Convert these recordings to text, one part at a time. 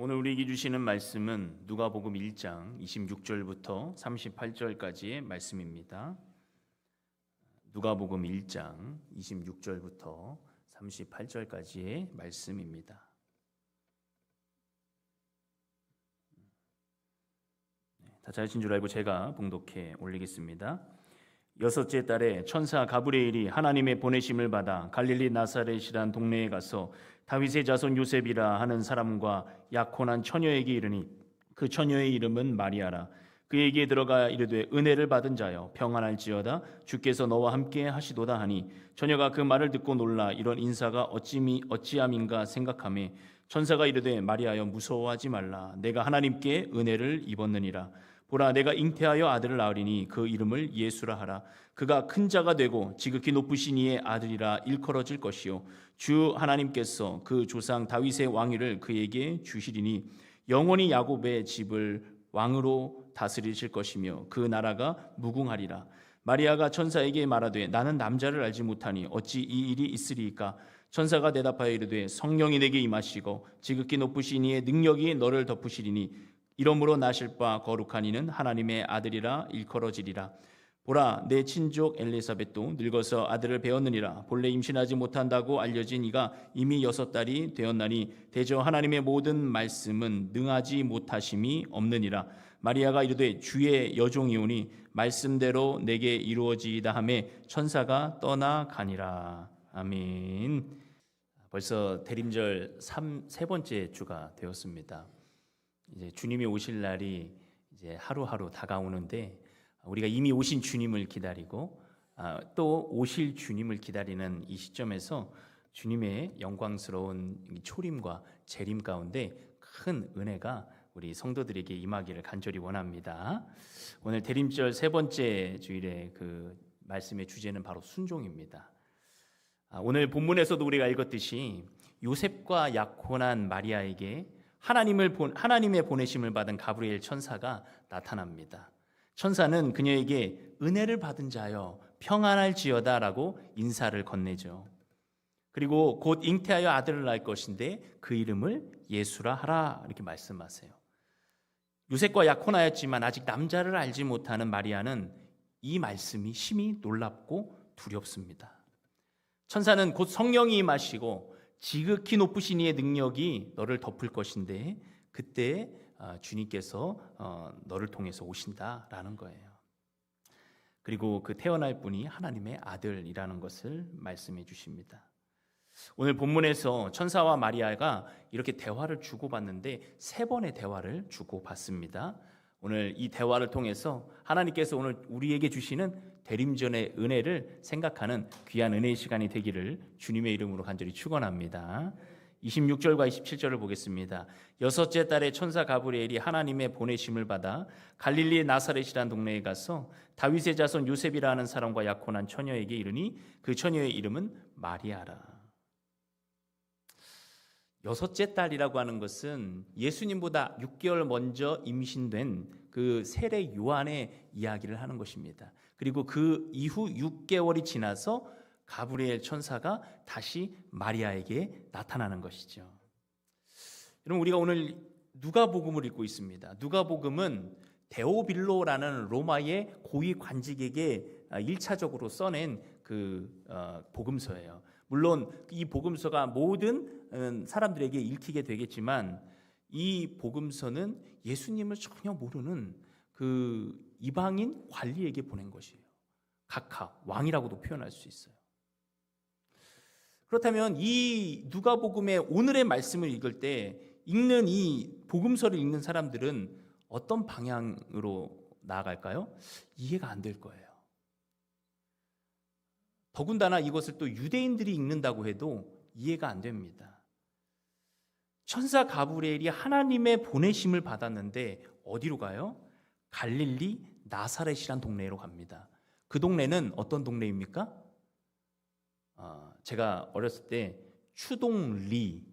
오늘 우리에게 주시는 말씀은 누가복음 1장 26절부터 38절까지의 말씀입니다. 누가복음 1장 26절부터 38절까지의 말씀입니다. 다 잘하신 줄 알고 제가 봉독해 올리겠습니다. 여섯째 달에 천사 가브리엘이 하나님의 보내심을 받아 갈릴리 나사렛이란 동네에 가서 다윗의 자손 요셉이라 하는 사람과 약혼한 처녀에게 이르니 그 처녀의 이름은 마리아라. 그에게 들어가 이르되 은혜를 받은 자여 평안할지어다 주께서 너와 함께 하시도다 하니 처녀가 그 말을 듣고 놀라 이런 인사가 어찌함인가 생각하매 천사가 이르되 마리아여 무서워하지 말라. 내가 하나님께 은혜를 입었느니라. 보라 내가 잉태하여 아들을 낳으리니 그 이름을 예수라 하라. 그가 큰 자가 되고 지극히 높으신 이의 아들이라 일컬어질 것이요 주 하나님께서 그 조상 다윗의 왕위를 그에게 주시리니 영원히 야곱의 집을 왕으로 다스리실 것이며 그 나라가 무궁하리라. 마리아가 천사에게 말하되 나는 남자를 알지 못하니 어찌 이 일이 있으리이까. 천사가 대답하여 이르되 성령이 내게 임하시고 지극히 높으신 이의 능력이 너를 덮으시리니 이러므로 나실 바 거룩한 이는 하나님의 아들이라 일컬어지리라. 보라 내 친족 엘리사벳도 늙어서 아들을 배었느니라. 본래 임신하지 못한다고 알려진 이가 이미 6달이 되었나니 대저 하나님의 모든 말씀은 능하지 못하심이 없느니라. 마리아가 이르되 주의 여종이오니 말씀대로 내게 이루어지이다 하매 천사가 떠나가니라. 아멘. 벌써 대림절 세 번째 주가 되었습니다. 이제 주님이 오실 날이 이제 하루하루 다가오는데 우리가 이미 오신 주님을 기다리고 또 오실 주님을 기다리는 이 시점에서 주님의 영광스러운 초림과 재림 가운데 큰 은혜가 우리 성도들에게 임하기를 간절히 원합니다. 오늘 대림절 세 번째 주일의 그 말씀의 주제는 바로 순종입니다. 오늘 본문에서도 우리가 읽었듯이 요셉과 약혼한 마리아에게 하나님의 보내심을 받은 가브리엘 천사가 나타납니다. 천사는 그녀에게 은혜를 받은 자여 평안할지어다라고 인사를 건네죠. 그리고 곧 잉태하여 아들을 낳을 것인데 그 이름을 예수라 하라 이렇게 말씀하세요. 요셉과 약혼하였지만 아직 남자를 알지 못하는 마리아는 이 말씀이 심히 놀랍고 두렵습니다. 천사는 곧 성령이 임하시고 지극히 높으신 이의 능력이 너를 덮을 것인데 그때 주님께서 너를 통해서 오신다라는 거예요. 그리고 그 태어날 분이 하나님의 아들이라는 것을 말씀해 주십니다. 오늘 본문에서 천사와 마리아가 이렇게 대화를 주고받는데 3번의 대화를 주고받습니다. 오늘 이 대화를 통해서 하나님께서 오늘 우리에게 주시는 대림전의 은혜를 생각하는 귀한 은혜의 시간이 되기를 주님의 이름으로 간절히 축원합니다. 26절과 27절을 보겠습니다. 여섯째 달에 천사 가브리엘이 하나님의 보내심을 받아 갈릴리 나사렛이라는 동네에 가서 다윗의 자손 요셉이라 하는 사람과 약혼한 처녀에게 이르니 그 처녀의 이름은 마리아라. 여섯째 달이라고 하는 것은 예수님보다 6개월 먼저 임신된 그 세례 요한의 이야기를 하는 것입니다. 그리고 그 이후 6개월이 지나서 가브리엘 천사가 다시 마리아에게 나타나는 것이죠. 여러분 우리가 오늘 누가복음을 읽고 있습니다. 누가복음은 데오빌로라는 로마의 고위 관직에게 1차적으로 써낸 그 복음서예요. 물론 이 복음서가 모든 사람들에게 읽히게 되겠지만 이 복음서는 예수님을 전혀 모르는 그 이방인 관리에게 보낸 것이에요. 각하, 왕이라고도 표현할 수 있어요. 그렇다면 이 누가복음의 오늘의 말씀을 읽을 때 읽는 이 복음서를 읽는 사람들은 어떤 방향으로 나아갈까요? 이해가 안 될 거예요. 더군다나 이것을 또 유대인들이 읽는다고 해도 이해가 안 됩니다. 천사 가브리엘이 하나님의 보내심을 받았는데 어디로 가요? 갈릴리 나사렛이란 동네로 갑니다. 그 동네는 어떤 동네입니까? 제가 어렸을 때 추동리,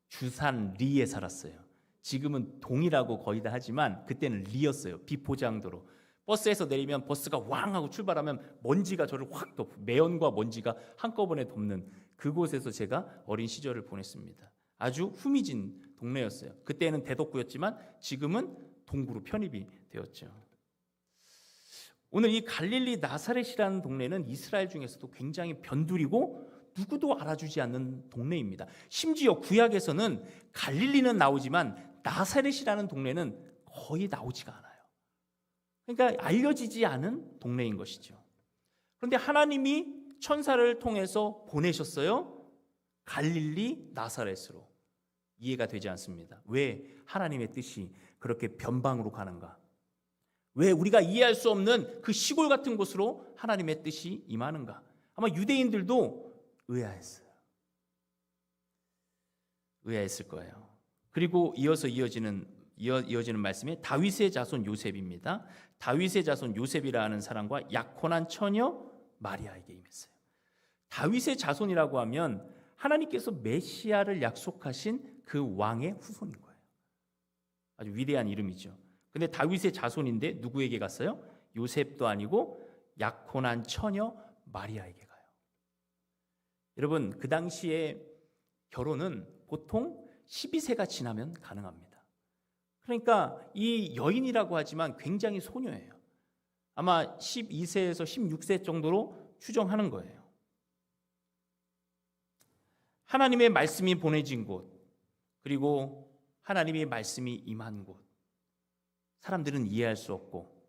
주산리에 살았어요. 지금은 동이라고 거의 다 하지만 그때는 리였어요. 비포장도로. 버스에서 내리면 버스가 왕 하고 출발하면 먼지가 저를 확 덮고 매연과 먼지가 한꺼번에 덮는 그곳에서 제가 어린 시절을 보냈습니다. 아주 후미진 동네였어요. 그때는 대덕구였지만 지금은 동구로 편입이 되었죠. 오늘 이 갈릴리 나사렛이라는 동네는 이스라엘 중에서도 굉장히 변두리고 누구도 알아주지 않는 동네입니다. 심지어 구약에서는 갈릴리는 나오지만 나사렛이라는 동네는 거의 나오지가 않아요. 그러니까 알려지지 않은 동네인 것이죠. 그런데 하나님이 천사를 통해서 보내셨어요. 갈릴리 나사렛으로. 이해가 되지 않습니다. 왜 하나님의 뜻이 그렇게 변방으로 가는가? 왜 우리가 이해할 수 없는 그 시골 같은 곳으로 하나님의 뜻이 임하는가? 아마 유대인들도 의아했을 거예요. 그리고 이어서 이어지는 말씀이 다윗의 자손 요셉입니다. 다윗의 자손 요셉이라는 사람과 약혼한 처녀 마리아에게 임했어요. 다윗의 자손이라고 하면 하나님께서 메시아를 약속하신 그 왕의 후손인 거예요. 아주 위대한 이름이죠. 근데 다윗의 자손인데 누구에게 갔어요? 요셉도 아니고 약혼한 처녀 마리아에게 가요. 여러분, 그 당시에 결혼은 보통 12세가 지나면 가능합니다. 그러니까 이 여인이라고 하지만 굉장히 소녀예요. 아마 12세에서 16세 정도로 추정하는 거예요. 하나님의 말씀이 보내진 곳, 그리고 하나님의 말씀이 임한 곳, 사람들은 이해할 수 없고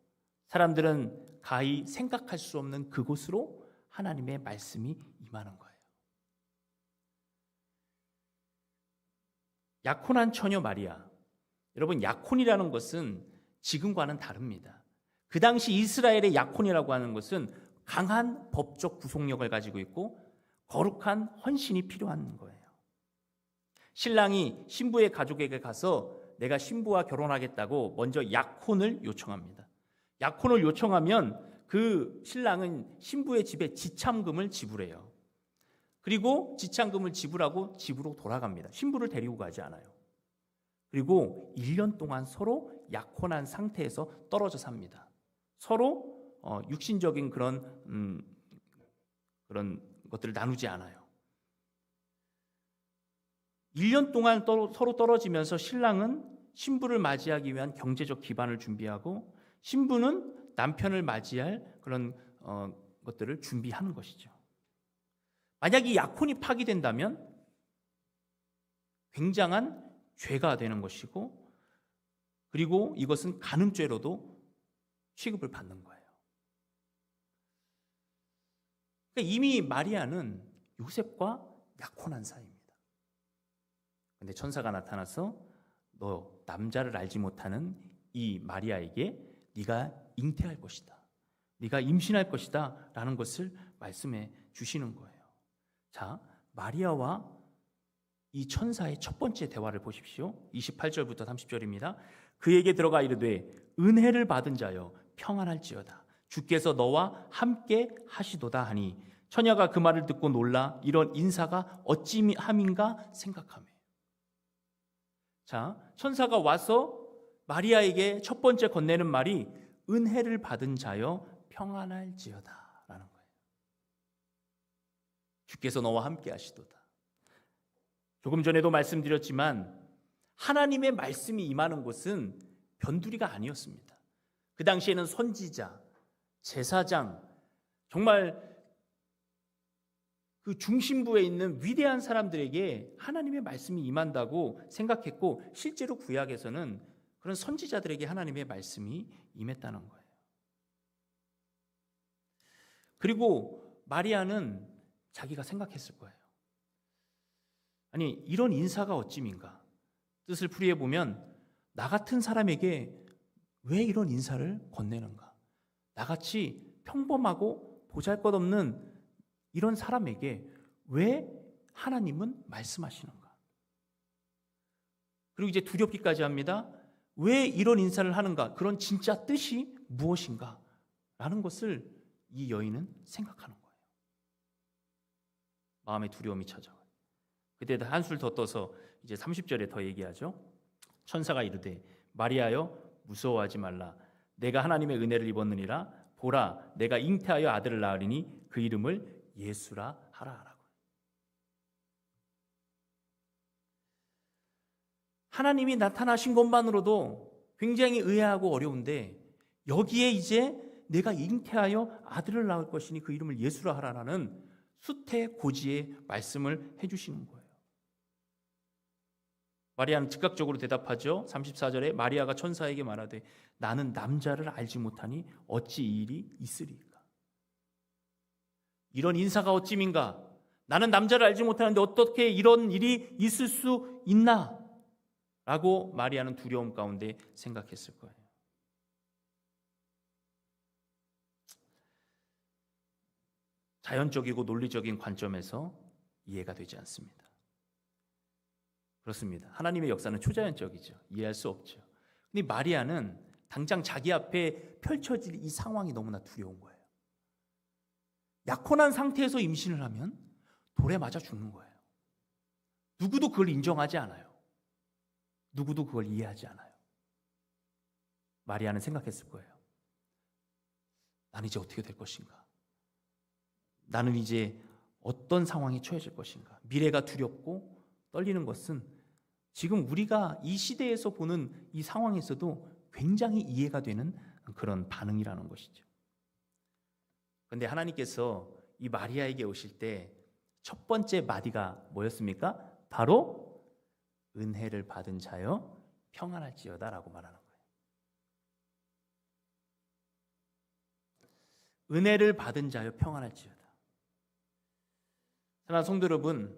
사람들은 가히 생각할 수 없는 그곳으로 하나님의 말씀이 임하는 거예요. 약혼한 처녀 마리아. 여러분, 약혼이라는 것은 지금과는 다릅니다. 그 당시 이스라엘의 약혼이라고 하는 것은 강한 법적 구속력을 가지고 있고 거룩한 헌신이 필요한 거예요. 신랑이 신부의 가족에게 가서 내가 신부와 결혼하겠다고 먼저 약혼을 요청합니다. 약혼을 요청하면 그 신랑은 신부의 집에 지참금을 지불해요. 그리고 지참금을 지불하고 집으로 돌아갑니다. 신부를 데리고 가지 않아요. 그리고 1년 동안 서로 약혼한 상태에서 떨어져 삽니다. 서로 육신적인 그런 것들을 나누지 않아요. 1년 동안 서로 떨어지면서 신랑은 신부를 맞이하기 위한 경제적 기반을 준비하고 신부는 남편을 맞이할 그런 것들을 준비하는 것이죠. 만약 이 약혼이 파기된다면 굉장한 죄가 되는 것이고, 그리고 이것은 간음죄로도 취급을 받는 거예요. 그러니까 이미 마리아는 요셉과 약혼한 사이입니다. 그런데 천사가 나타나서 너 남자를 알지 못하는 이 마리아에게 네가 잉태할 것이다, 네가 임신할 것이다 라는 것을 말씀해 주시는 거예요. 자, 마리아와 이 천사의 첫 번째 대화를 보십시오. 28절부터 30절입니다. 그에게 들어가 이르되 은혜를 받은 자여 평안할지어다, 주께서 너와 함께 하시도다 하니 처녀가 그 말을 듣고 놀라 이런 인사가 어찌함인가 생각하며. 자, 천사가 와서 마리아에게 첫 번째 건네는 말이 은혜를 받은 자여 평안할지어다 라는 거예요. 주께서 너와 함께 하시도다. 조금 전에도 말씀드렸지만 하나님의 말씀이 임하는 곳은 변두리가 아니었습니다. 그 당시에는 선지자, 제사장, 정말 그 중심부에 있는 위대한 사람들에게 하나님의 말씀이 임한다고 생각했고, 실제로 구약에서는 그런 선지자들에게 하나님의 말씀이 임했다는 거예요. 그리고 마리아는 자기가 생각했을 거예요. 아니, 이런 인사가 어찌민가? 뜻을 풀이해 보면 나 같은 사람에게 왜 이런 인사를 건네는가? 나같이 평범하고 보잘것없는 이런 사람에게 왜 하나님은 말씀하시는가? 그리고 이제 두렵기까지 합니다. 왜 이런 인사를 하는가? 그런 진짜 뜻이 무엇인가? 라는 것을 이 여인은 생각하는 거예요. 마음의 두려움이 찾아와요. 그때 한술 더 떠서 이제 30절에 더 얘기하죠. 천사가 이르되 마리아여 무서워하지 말라, 내가 하나님의 은혜를 입었느니라. 보라, 내가 잉태하여 아들을 낳으리니 그 이름을 예수라 하라 하라고. 하나님이 나타나신 것만으로도 굉장히 의아하고 어려운데 여기에 이제 내가 잉태하여 아들을 낳을 것이니 그 이름을 예수라 하라라는 수태고지의 말씀을 해주시는 거예요. 마리아는 즉각적으로 대답하죠. 34절에 마리아가 천사에게 말하되 나는 남자를 알지 못하니 어찌 이 일이 있으리까. 이런 인사가 어찌민가. 나는 남자를 알지 못하는데 어떻게 이런 일이 있을 수 있나? 라고 마리아는 두려움 가운데 생각했을 거예요. 자연적이고 논리적인 관점에서 이해가 되지 않습니다. 그렇습니다. 하나님의 역사는 초자연적이죠. 이해할 수 없죠. 근데 마리아는 당장 자기 앞에 펼쳐질 이 상황이 너무나 두려운 거예요. 약혼한 상태에서 임신을 하면 돌에 맞아 죽는 거예요. 누구도 그걸 인정하지 않아요. 누구도 그걸 이해하지 않아요. 마리아는 생각했을 거예요. 나는 이제 어떻게 될 것인가? 나는 이제 어떤 상황에 처해질 것인가? 미래가 두렵고 떨리는 것은 지금 우리가 이 시대에서 보는 이 상황에서도 굉장히 이해가 되는 그런 반응이라는 것이죠. 그런데 하나님께서 이 마리아에게 오실 때 첫 번째 마디가 뭐였습니까? 바로 은혜를 받은 자여 평안할지어다 라고 말하는 거예요. 은혜를 받은 자여 평안할지어다. 사랑하는 성도 여러분,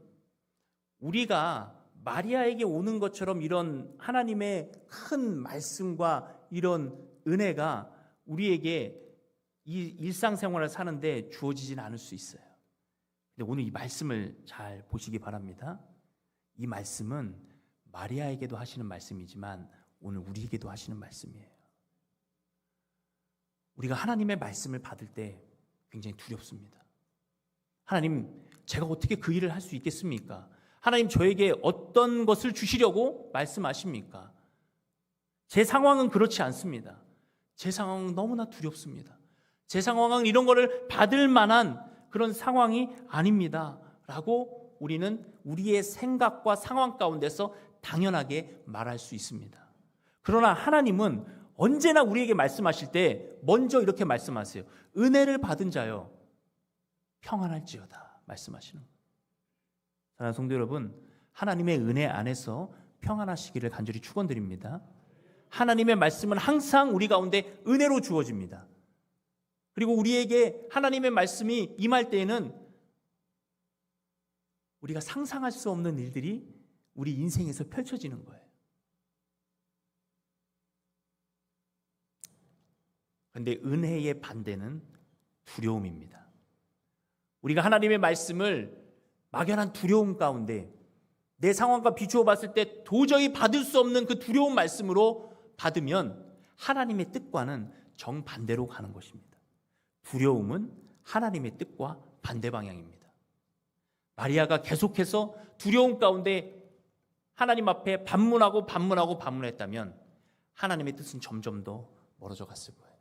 우리가 마리아에게 오는 것처럼 이런 하나님의 큰 말씀과 이런 은혜가 우리에게 이 일상생활을 사는데 주어지진 않을 수 있어요. 근데 오늘 이 말씀을 잘 보시기 바랍니다. 이 말씀은 마리아에게도 하시는 말씀이지만 오늘 우리에게도 하시는 말씀이에요. 우리가 하나님의 말씀을 받을 때 굉장히 두렵습니다. 하나님, 제가 어떻게 그 일을 할 수 있겠습니까? 하나님, 저에게 어떤 것을 주시려고 말씀하십니까? 제 상황은 그렇지 않습니다. 제 상황은 너무나 두렵습니다. 제 상황은 이런 거를 받을 만한 그런 상황이 아닙니다. 라고 우리는 우리의 생각과 상황 가운데서 당연하게 말할 수 있습니다. 그러나 하나님은 언제나 우리에게 말씀하실 때 먼저 이렇게 말씀하세요. 은혜를 받은 자여 평안할지어다 말씀하시는 거예요. 사랑하는 성도 여러분, 하나님의 은혜 안에서 평안하시기를 간절히 축원드립니다. 하나님의 말씀은 항상 우리 가운데 은혜로 주어집니다. 그리고 우리에게 하나님의 말씀이 임할 때에는 우리가 상상할 수 없는 일들이 우리 인생에서 펼쳐지는 거예요. 그런데 은혜의 반대는 두려움입니다. 우리가 하나님의 말씀을 막연한 두려움 가운데 내 상황과 비추어 봤을 때 도저히 받을 수 없는 그 두려운 말씀으로 받으면 하나님의 뜻과는 정반대로 가는 것입니다. 두려움은 하나님의 뜻과 반대 방향입니다. 마리아가 계속해서 두려움 가운데 하나님 앞에 반문했다면 하나님의 뜻은 점점 더 멀어져 갔을 거예요.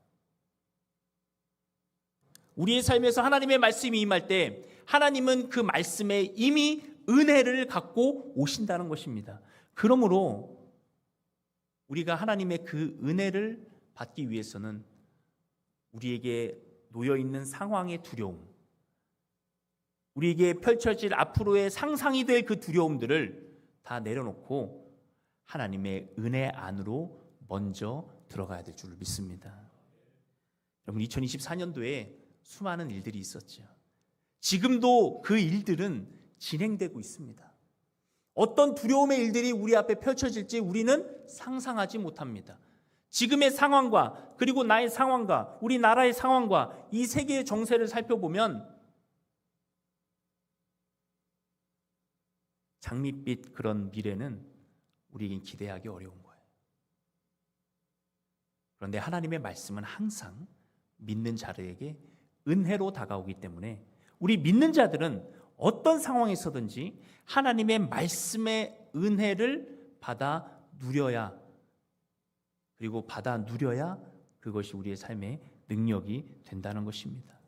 우리의 삶에서 하나님의 말씀이 임할 때 하나님은 그 말씀에 이미 은혜를 갖고 오신다는 것입니다. 그러므로 우리가 하나님의 그 은혜를 받기 위해서는 우리에게 놓여있는 상황의 두려움, 우리에게 펼쳐질 앞으로의 상상이 될 그 두려움들을 다 내려놓고 하나님의 은혜 안으로 먼저 들어가야 될 줄 믿습니다. 여러분, 2024년도에 수많은 일들이 있었죠. 지금도 그 일들은 진행되고 있습니다. 어떤 두려움의 일들이 우리 앞에 펼쳐질지 우리는 상상하지 못합니다. 지금의 상황과 그리고 나의 상황과 우리나라의 상황과 이 세계의 정세를 살펴보면 장밋빛 그런 미래는 우리에겐 기대하기 어려운 거예요. 그런데 하나님의 말씀은 항상 믿는 자들에게 은혜로 다가오기 때문에 우리 믿는 자들은 어떤 상황에서든지 하나님의 말씀의 은혜를 받아 누려야, 그리고 받아 누려야 그것이 우리의 삶의 능력이 된다는 것입니다.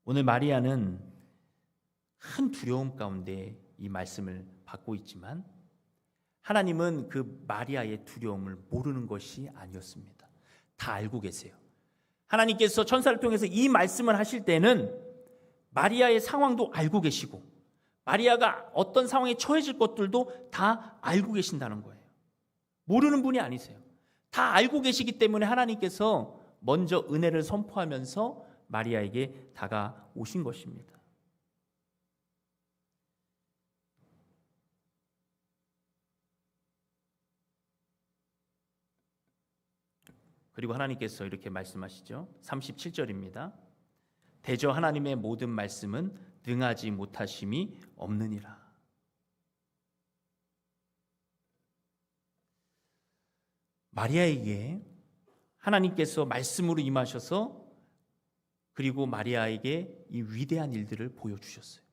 오늘 마리아는 큰 두려움 가운데 이 말씀을 받고 있지만 하나님은 그 마리아의 두려움을 모르는 것이 아니었습니다. 다 알고 계세요. 하나님께서 천사를 통해서 이 말씀을 하실 때는 마리아의 상황도 알고 계시고 마리아가 어떤 상황에 처해질 것들도 다 알고 계신다는 거예요. 모르는 분이 아니세요. 다 알고 계시기 때문에 하나님께서 먼저 은혜를 선포하면서 마리아에게 다가오신 것입니다. 그리고 하나님께서 이렇게 말씀하시죠. 37절입니다. 대저 하나님의 모든 말씀은 능하지 못하심이 없느니라. 마리아에게 하나님께서 말씀으로 임하셔서 그리고 마리아에게 이 위대한 일들을 보여주셨어요.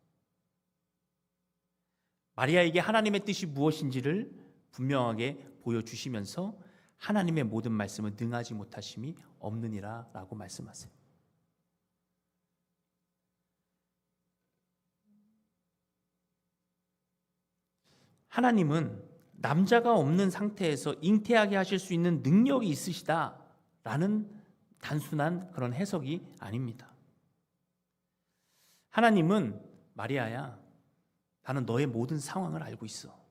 마리아에게 하나님의 뜻이 무엇인지를 분명하게 보여주시면서 하나님의 모든 말씀은 능하지 못하심이 없느니라 라고 말씀하세요. 하나님은 남자가 없는 상태에서 잉태하게 하실 수 있는 능력이 있으시다라는 단순한 그런 해석이 아닙니다. 하나님은 마리아야, 나는 너의 모든 상황을 알고 있어.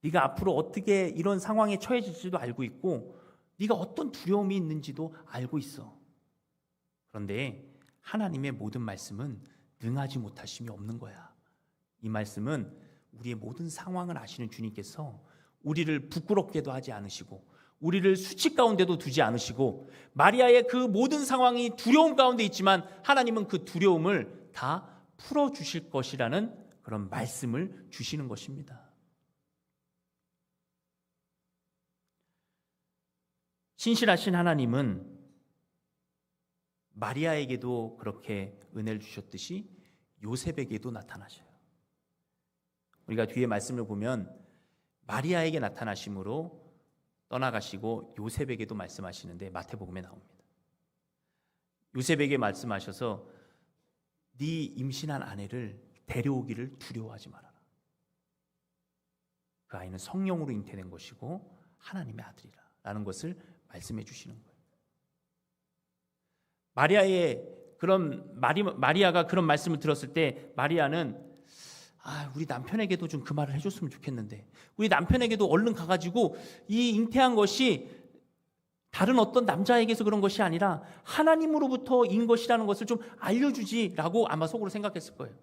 네가 앞으로 어떻게 이런 상황에 처해질지도 알고 있고 네가 어떤 두려움이 있는지도 알고 있어. 그런데 하나님의 모든 말씀은 능하지 못하심이 없는 거야. 이 말씀은 우리의 모든 상황을 아시는 주님께서 우리를 부끄럽게도 하지 않으시고 우리를 수치 가운데도 두지 않으시고 마리아의 그 모든 상황이 두려움 가운데 있지만 하나님은 그 두려움을 다 풀어주실 것이라는 그런 말씀을 주시는 것입니다. 신실하신 하나님은 마리아에게도 그렇게 은혜를 주셨듯이 요셉에게도 나타나셔요. 우리가 뒤에 말씀을 보면 마리아에게 나타나심으로 떠나가시고 요셉에게도 말씀하시는데 마태복음에 나옵니다. 요셉에게 말씀하셔서 네 임신한 아내를 데려오기를 두려워하지 말아라. 그 아이는 성령으로 잉태된 것이고 하나님의 아들이라 라는 것을 말씀해 주시는 거예요. 마리아가 그런 말씀을 들었을 때 마리아는 우리 남편에게도 좀 그 말을 해줬으면 좋겠는데 우리 남편에게도 얼른 가가지고 이 잉태한 것이 다른 어떤 남자에게서 그런 것이 아니라 하나님으로부터인 것이라는 것을 좀 알려주지라고 아마 속으로 생각했을 거예요.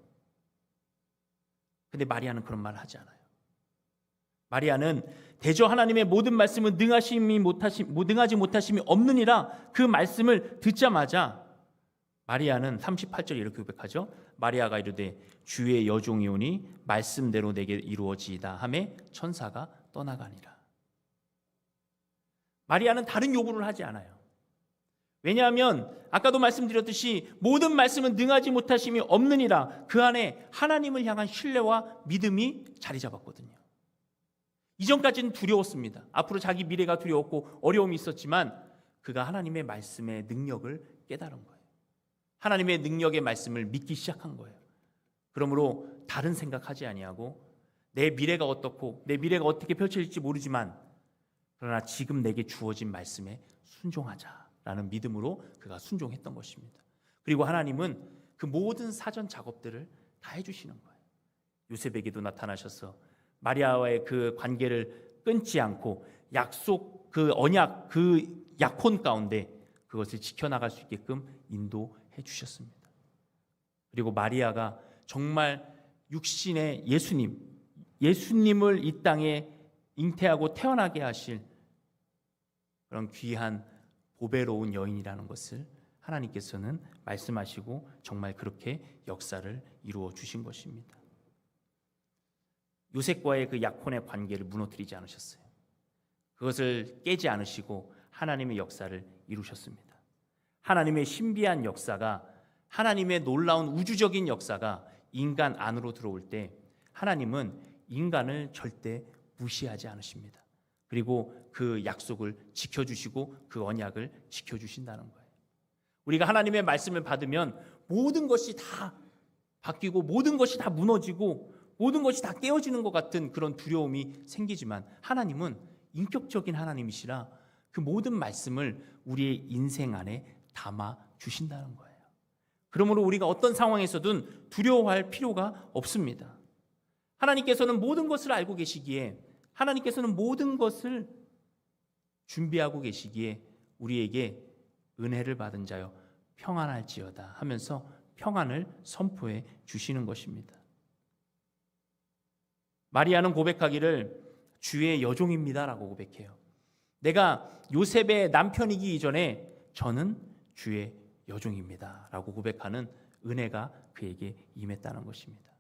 근데 마리아는 그런 말을 하지 않아요. 마리아는 대저 하나님의 모든 말씀은 능하지 못하심이 없느니라 그 말씀을 듣자마자 마리아는 38절에 이렇게 고백하죠. 마리아가 이르되 주의 여종이오니 말씀대로 내게 이루어지이다 하매 천사가 떠나가니라. 마리아는 다른 요구를 하지 않아요. 왜냐하면 아까도 말씀드렸듯이 모든 말씀은 능하지 못하심이 없느니라 그 안에 하나님을 향한 신뢰와 믿음이 자리 잡았거든요. 이전까지는 두려웠습니다. 앞으로 자기 미래가 두려웠고 어려움이 있었지만 그가 하나님의 말씀의 능력을 깨달은 거예요. 하나님의 능력의 말씀을 믿기 시작한 거예요. 그러므로 다른 생각하지 아니하고 내 미래가 어떻고 내 미래가 어떻게 펼쳐질지 모르지만 그러나 지금 내게 주어진 말씀에 순종하자라는 믿음으로 그가 순종했던 것입니다. 그리고 하나님은 그 모든 사전 작업들을 다 해주시는 거예요. 요셉에게도 나타나셔서 마리아와의 그 관계를 끊지 않고 약속, 그 언약, 그 약혼 가운데 그것을 지켜나갈 수 있게끔 인도해 주셨습니다. 그리고 마리아가 정말 육신의 예수님을 이 땅에 잉태하고 태어나게 하실 그런 귀한 보배로운 여인이라는 것을 하나님께서는 말씀하시고 정말 그렇게 역사를 이루어 주신 것입니다. 요셉과의 그 약혼의 관계를 무너뜨리지 않으셨어요. 그것을 깨지 않으시고 하나님의 역사를 이루셨습니다. 하나님의 신비한 역사가, 하나님의 놀라운 우주적인 역사가 인간 안으로 들어올 때 하나님은 인간을 절대 무시하지 않으십니다. 그리고 그 약속을 지켜주시고 그 언약을 지켜주신다는 거예요. 우리가 하나님의 말씀을 받으면 모든 것이 다 바뀌고 모든 것이 다 무너지고 모든 것이 다 깨어지는 것 같은 그런 두려움이 생기지만 하나님은 인격적인 하나님이시라 그 모든 말씀을 우리의 인생 안에 담아 주신다는 거예요. 그러므로 우리가 어떤 상황에서든 두려워할 필요가 없습니다. 하나님께서는 모든 것을 알고 계시기에, 하나님께서는 모든 것을 준비하고 계시기에 우리에게 은혜를 받은 자여 평안할지어다 하면서 평안을 선포해 주시는 것입니다. 마리아는 고백하기를 주의 여종입니다라고 고백해요. 내가 요셉의 남편이기 이전에 저는 주의 여종입니다라고 고백하는 은혜가 그에게 임했다는 것입니다.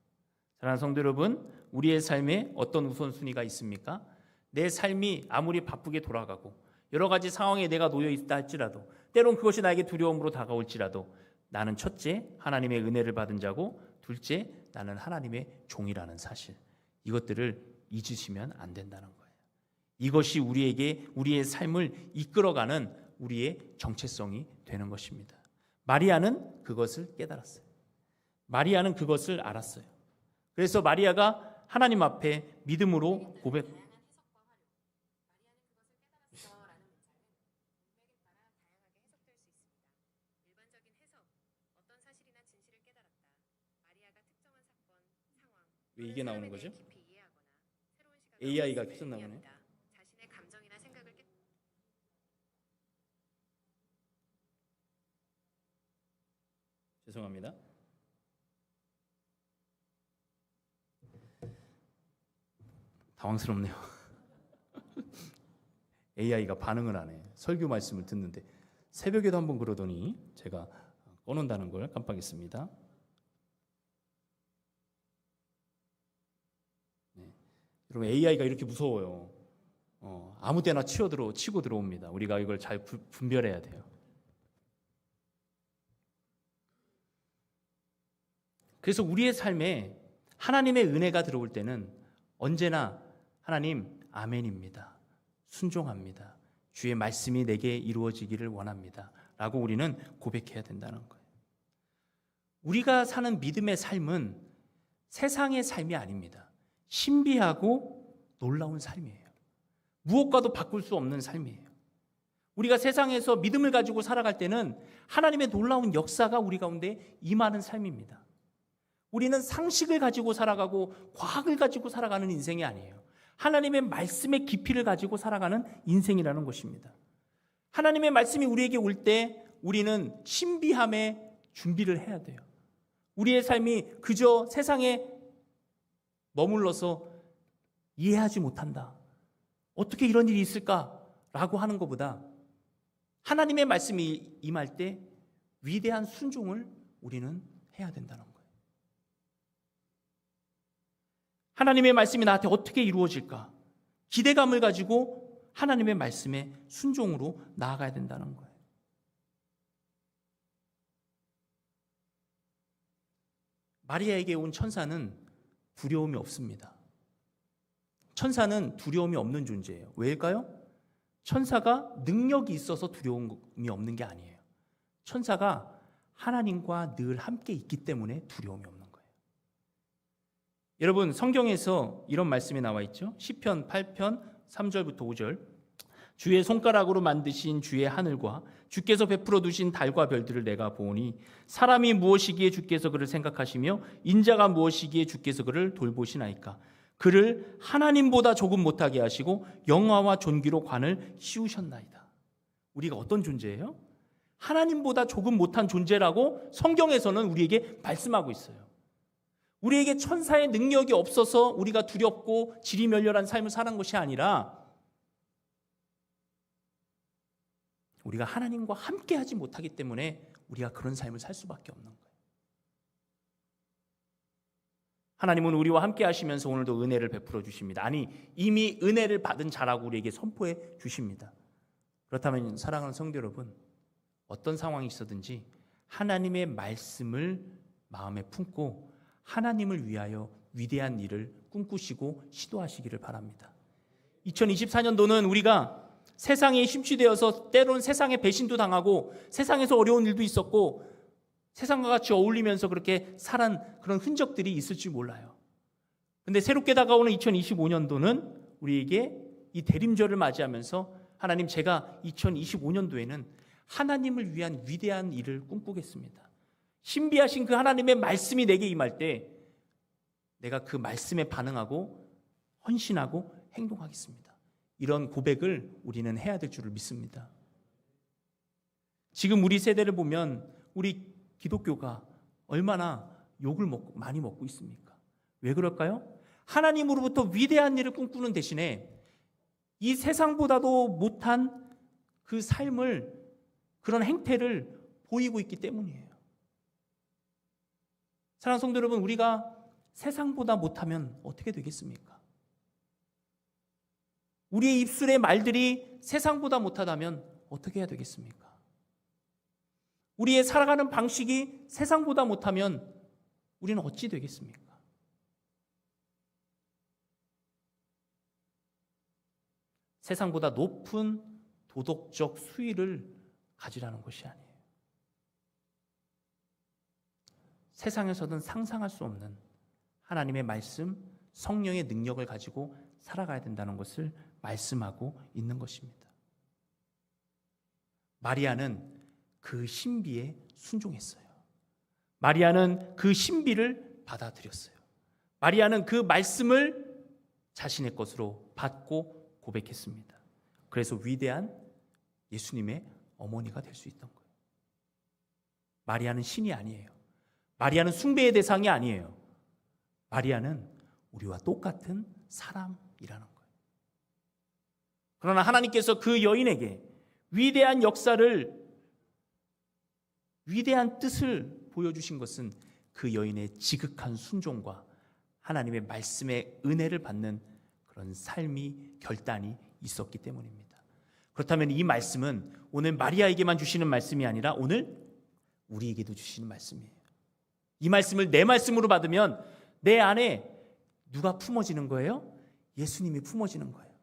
사랑하는 성도 여러분, 우리의 삶에 어떤 우선순위가 있습니까? 내 삶이 아무리 바쁘게 돌아가고 여러 가지 상황에 내가 놓여 있다 할지라도, 때론 그것이 나에게 두려움으로 다가올지라도 나는 첫째, 하나님의 은혜를 받은 자고, 둘째, 나는 하나님의 종이라는 사실, 이것들을 잊으시면 안 된다는 거예요. 이것이 우리에게 우리의 삶을 이끌어가는 우리의 정체성이 되는 것입니다. 마리아는 그것을 깨달았어요. 마리아는 그것을 알았어요. 그래서 마리아가 하나님 앞에 믿음으로 고백. 왜 이게 나오는 거죠? AI가 계속 나오네. 죄송합니다. 당황스럽네요. AI가 반응을 안 해. 설교 말씀을 듣는데 새벽에도 한번 그러더니 제가 꺼놓는다는 걸 깜빡했습니다. 네. 여러분, AI가 이렇게 무서워요. 아무 때나 치고 들어옵니다. 우리가 이걸 잘 분별해야 돼요. 그래서 우리의 삶에 하나님의 은혜가 들어올 때는 언제나 하나님 아멘입니다. 순종합니다. 주의 말씀이 내게 이루어지기를 원합니다. 라고 우리는 고백해야 된다는 거예요. 우리가 사는 믿음의 삶은 세상의 삶이 아닙니다. 신비하고 놀라운 삶이에요. 무엇과도 바꿀 수 없는 삶이에요. 우리가 세상에서 믿음을 가지고 살아갈 때는 하나님의 놀라운 역사가 우리 가운데 임하는 삶입니다. 우리는 상식을 가지고 살아가고 과학을 가지고 살아가는 인생이 아니에요. 하나님의 말씀의 깊이를 가지고 살아가는 인생이라는 것입니다. 하나님의 말씀이 우리에게 올 때 우리는 신비함에 준비를 해야 돼요. 우리의 삶이 그저 세상에 머물러서 이해하지 못한다, 어떻게 이런 일이 있을까라고 하는 것보다 하나님의 말씀이 임할 때 위대한 순종을 우리는 해야 된다는 거예요. 하나님의 말씀이 나한테 어떻게 이루어질까? 기대감을 가지고 하나님의 말씀에 순종으로 나아가야 된다는 거예요. 마리아에게 온 천사는 두려움이 없습니다. 천사는 두려움이 없는 존재예요. 왜일까요? 천사가 능력이 있어서 두려움이 없는 게 아니에요. 천사가 하나님과 늘 함께 있기 때문에 두려움이 없는 거예요. 여러분, 성경에서 이런 말씀이 나와 있죠. 시편 8편 3절부터 5절. 주의 손가락으로 만드신 주의 하늘과 주께서 베풀어 두신 달과 별들을 내가 보니 사람이 무엇이기에 주께서 그를 생각하시며 인자가 무엇이기에 주께서 그를 돌보시나이까. 그를 하나님보다 조금 못하게 하시고 영화와 존귀로 관을 씌우셨나이다. 우리가 어떤 존재예요? 하나님보다 조금 못한 존재라고 성경에서는 우리에게 말씀하고 있어요. 우리에게 천사의 능력이 없어서 우리가 두렵고 지리멸렬한 삶을 사는 것이 아니라 우리가 하나님과 함께하지 못하기 때문에 우리가 그런 삶을 살 수밖에 없는 거예요. 하나님은 우리와 함께 하시면서 오늘도 은혜를 베풀어 주십니다. 아니, 이미 은혜를 받은 자라고 우리에게 선포해 주십니다. 그렇다면 사랑하는 성도 여러분, 어떤 상황이 있어든지 하나님의 말씀을 마음에 품고 하나님을 위하여 위대한 일을 꿈꾸시고 시도하시기를 바랍니다. 2024년도는 우리가 세상에 심취되어서 때론 세상에 배신도 당하고 세상에서 어려운 일도 있었고 세상과 같이 어울리면서 그렇게 살은 그런 흔적들이 있을지 몰라요. 근데 새롭게 다가오는 2025년도는 우리에게 이 대림절을 맞이하면서 하나님, 제가 2025년도에는 하나님을 위한 위대한 일을 꿈꾸겠습니다. 신비하신 그 하나님의 말씀이 내게 임할 때 내가 그 말씀에 반응하고 헌신하고 행동하겠습니다. 이런 고백을 우리는 해야 될 줄을 믿습니다. 지금 우리 세대를 보면 우리 기독교가 얼마나 욕을 많이 먹고 있습니까? 왜 그럴까요? 하나님으로부터 위대한 일을 꿈꾸는 대신에 이 세상보다도 못한 그 삶을, 그런 행태를 보이고 있기 때문이에요. 사랑하는 성도 여러분, 우리가 세상보다 못하면 어떻게 되겠습니까? 우리의 입술의 말들이 세상보다 못하다면 어떻게 해야 되겠습니까? 우리의 살아가는 방식이 세상보다 못하면 우리는 어찌 되겠습니까? 세상보다 높은 도덕적 수위를 가지라는 것이 아니에요. 세상에서는 상상할 수 없는 하나님의 말씀, 성령의 능력을 가지고 살아가야 된다는 것을 말씀하고 있는 것입니다. 마리아는 그 신비에 순종했어요. 마리아는 그 신비를 받아들였어요. 마리아는 그 말씀을 자신의 것으로 받고 고백했습니다. 그래서 위대한 예수님의 어머니가 될 수 있던 거예요. 마리아는 신이 아니에요. 마리아는 숭배의 대상이 아니에요. 마리아는 우리와 똑같은 사람이라는 거예요. 그러나 하나님께서 그 여인에게 위대한 역사를, 위대한 뜻을 보여주신 것은 그 여인의 지극한 순종과 하나님의 말씀의 은혜를 받는 그런 삶이, 결단이 있었기 때문입니다. 그렇다면 이 말씀은 오늘 마리아에게만 주시는 말씀이 아니라 오늘 우리에게도 주시는 말씀이에요. 이 말씀을 내 말씀으로 받으면 내 안에 누가 품어지는 거예요? 예수님이 품어지는 거예요.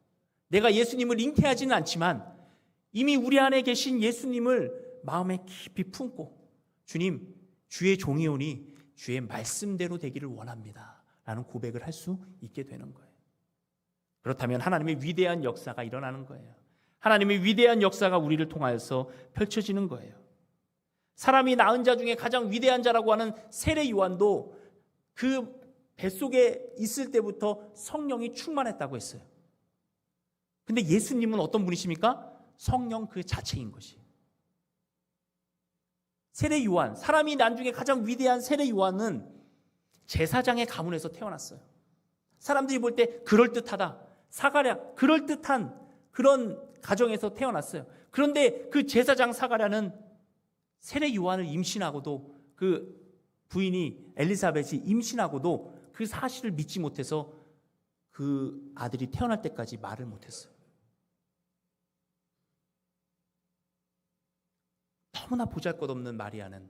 내가 예수님을 잉태하지는 않지만 이미 우리 안에 계신 예수님을 마음에 깊이 품고, 주님, 주의 종이오니 주의 말씀대로 되기를 원합니다 라는 고백을 할 수 있게 되는 거예요. 그렇다면 하나님의 위대한 역사가 일어나는 거예요. 하나님의 위대한 역사가 우리를 통하여서 펼쳐지는 거예요. 사람이 낳은 자 중에 가장 위대한 자라고 하는 세례 요한도 그 뱃속에 있을 때부터 성령이 충만했다고 했어요. 근데 예수님은 어떤 분이십니까? 성령 그 자체인 것이. 세례 요한, 사람이 난 중에 가장 위대한 세례 요한은 제사장의 가문에서 태어났어요. 사람들이 볼 때 그럴듯하다, 사가랴, 그럴듯한 그런 가정에서 태어났어요. 그런데 그 제사장 사가랴는 세례 요한을 임신하고도, 그 부인이 엘리사벳이 임신하고도 그 사실을 믿지 못해서 그 아들이 태어날 때까지 말을 못했어요. 너무나 보잘것없는 마리아는,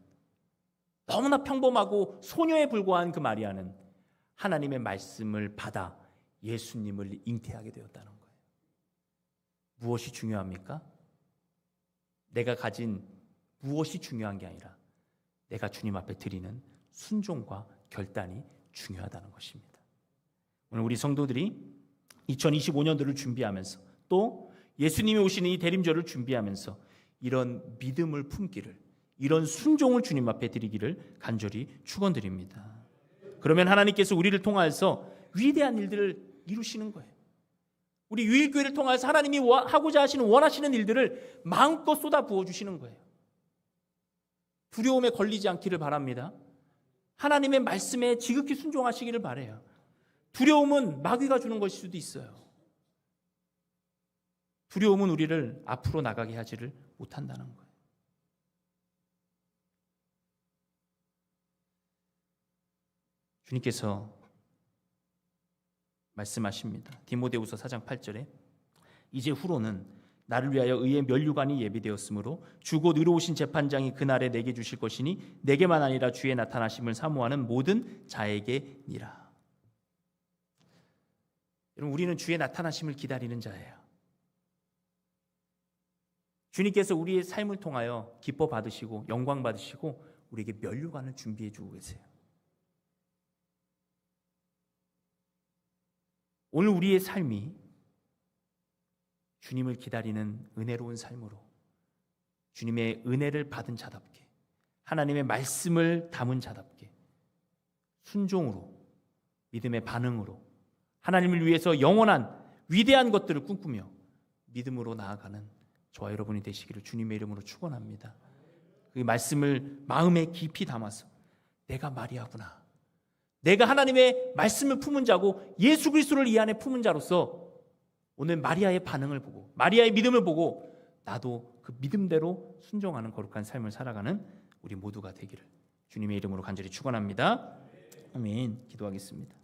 너무나 평범하고 소녀에 불과한 그 마리아는 하나님의 말씀을 받아 예수님을 잉태하게 되었다는 거예요. 무엇이 중요합니까? 내가 가진 무엇이 중요한 게 아니라 내가 주님 앞에 드리는 순종과 결단이 중요하다는 것입니다. 오늘 우리 성도들이 2025년도를 준비하면서 또 예수님이 오시는 이 대림절을 준비하면서 이런 믿음을 품기를, 이런 순종을 주님 앞에 드리기를 간절히 축원드립니다. 그러면 하나님께서 우리를 통하여서 위대한 일들을 이루시는 거예요. 우리 유일교회를 통해서 하나님이 하고자 하시는, 원하시는 일들을 마음껏 쏟아 부어주시는 거예요. 두려움에 걸리지 않기를 바랍니다. 하나님의 말씀에 지극히 순종하시기를 바라요. 두려움은 마귀가 주는 것일 수도 있어요. 두려움은 우리를 앞으로 나가게 하지를 못한다는 거예요. 주님께서 말씀하십니다. 디모데후서 4장 8절에 이제 후로는 나를 위하여 의의 면류관이 예비되었으므로 주 곧 의로우신 재판장이 그날에 내게 주실 것이니 내게만 아니라 주의 나타나심을 사모하는 모든 자에게니라. 여러분, 우리는 주의 나타나심을 기다리는 자예요. 주님께서 우리의 삶을 통하여 기뻐 받으시고 영광 받으시고 우리에게 면류관을 준비해 주고 계세요. 오늘 우리의 삶이 주님을 기다리는 은혜로운 삶으로, 주님의 은혜를 받은 자답게, 하나님의 말씀을 담은 자답게 순종으로, 믿음의 반응으로 하나님을 위해서 영원한 위대한 것들을 꿈꾸며 믿음으로 나아가는 저와 여러분이 되시기를 주님의 이름으로 축원합니다. 그 말씀을 마음에 깊이 담아서 내가 마리아구나, 내가 하나님의 말씀을 품은 자고 예수 그리스도를 이 안에 품은 자로서 오늘 마리아의 반응을 보고 마리아의 믿음을 보고 나도 그 믿음대로 순종하는 거룩한 삶을 살아가는 우리 모두가 되기를 주님의 이름으로 간절히 축원합니다. 아멘. 기도하겠습니다.